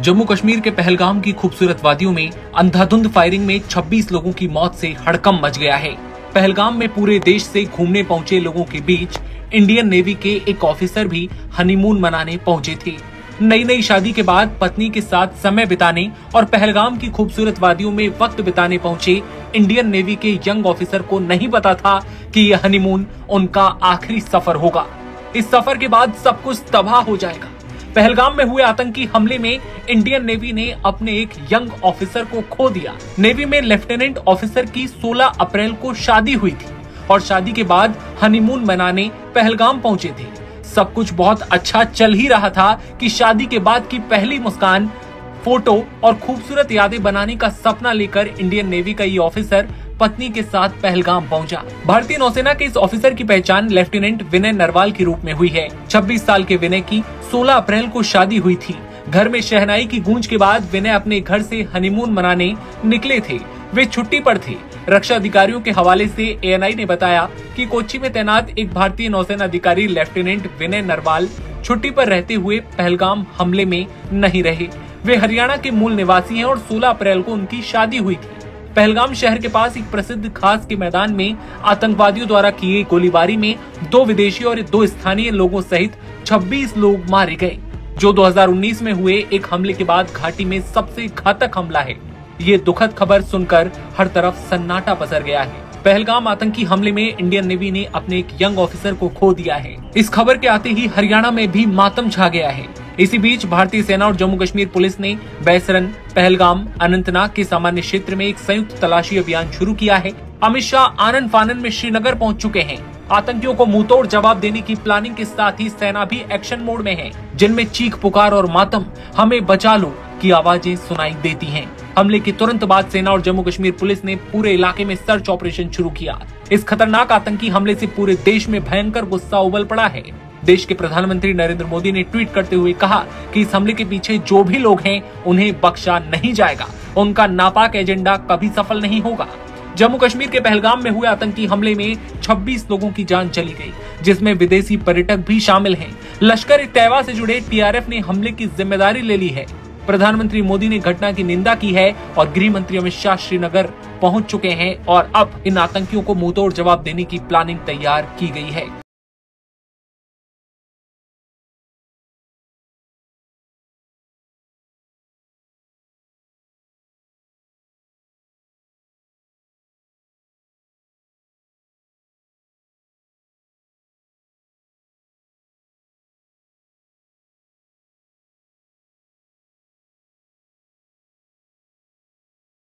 जम्मू कश्मीर के पहलगाम की खूबसूरत वादियों में अंधाधुंध फायरिंग में 26 लोगों की मौत से हड़कंप मच गया है। पहलगाम में पूरे देश से घूमने पहुंचे लोगों के बीच इंडियन नेवी के एक ऑफिसर भी हनीमून मनाने पहुंचे थे। नई शादी के बाद पत्नी के साथ समय बिताने और पहलगाम की खूबसूरत वादियों में वक्त बिताने पहुंचे इंडियन नेवी के यंग ऑफिसर को नहीं पता था कि यह हनीमून उनका आखिरी सफर होगा। इस सफर के बाद सब कुछ तबाह हो जाएगा। पहलगाम में हुए आतंकी हमले में इंडियन नेवी ने अपने एक यंग ऑफिसर को खो दिया। नेवी में लेफ्टिनेंट ऑफिसर की 16 अप्रैल को शादी हुई थी और शादी के बाद हनीमून मनाने पहलगाम पहुंचे थे। सब कुछ बहुत अच्छा चल ही रहा था कि शादी के बाद की पहली मुस्कान, फोटो और खूबसूरत यादें बनाने का सपना लेकर इंडियन नेवी का ये ऑफिसर पत्नी के साथ पहलगाम पहुंचा। भारतीय नौसेना के इस ऑफिसर की पहचान लेफ्टिनेंट विनय नरवाल के रूप में हुई है। 26 साल के विनय की 16 अप्रैल को शादी हुई थी। घर में शहनाई की गूंज के बाद विनय अपने घर से हनीमून मनाने निकले थे। वे छुट्टी पर थे। रक्षा अधिकारियों के हवाले से एएनआई ने बताया कि कोच्चि में तैनात एक भारतीय नौसेना अधिकारी लेफ्टिनेंट विनय नरवाल छुट्टी पर रहते हुए पहलगाम हमले में नहीं रहे। वे हरियाणा के मूल निवासी हैं और 16 अप्रैल को उनकी शादी हुई थी। पहलगाम शहर के पास एक प्रसिद्ध खास के मैदान में आतंकवादियों द्वारा की गई गोलीबारी में 2 विदेशी और 2 स्थानीय लोगों सहित 26 लोग मारे गए, जो 2019 में हुए एक हमले के बाद घाटी में सबसे घातक हमला है। ये दुखद खबर सुनकर हर तरफ सन्नाटा पसर गया है। पहलगाम आतंकी हमले में इंडियन नेवी ने अपने एक यंग ऑफिसर को खो दिया है। इस खबर के आते ही हरियाणा में भी मातम छा गया है। इसी बीच भारतीय सेना और जम्मू कश्मीर पुलिस ने बैसरन, पहलगाम, अनंतनाग के सामान्य क्षेत्र में एक संयुक्त तलाशी अभियान शुरू किया है। अमित शाह आनन फानन में श्रीनगर पहुंच चुके हैं। आतंकियों को मुंहतोड़ जवाब देने की प्लानिंग के साथ ही सेना भी एक्शन मोड में है, जिनमें चीख पुकार और मातम, हमें बचा लो की आवाजें सुनाई देती हैं। हमले के तुरंत बाद सेना और जम्मू कश्मीर पुलिस ने पूरे इलाके में सर्च ऑपरेशन शुरू किया। इस खतरनाक आतंकी हमले से पूरे देश में भयंकर गुस्सा उबल पड़ा है। देश के प्रधानमंत्री नरेंद्र मोदी ने ट्वीट करते हुए कहा कि इस हमले के पीछे जो भी लोग हैं उन्हें बख्शा नहीं जाएगा। उनका नापाक एजेंडा कभी सफल नहीं होगा। जम्मू कश्मीर के पहलगाम में हुए आतंकी हमले में 26 लोगों की जान चली गई, जिसमें विदेशी पर्यटक भी शामिल हैं। लश्कर-ए-तैयबा से जुड़े टीआरएफ ने हमले की जिम्मेदारी ले ली है। प्रधानमंत्री मोदी ने घटना की निंदा की है और गृह मंत्री अमित शाह श्रीनगर पहुंच चुके हैं और अब इन आतंकियों को मुंहतोड़ जवाब देने की प्लानिंग तैयार की गई है।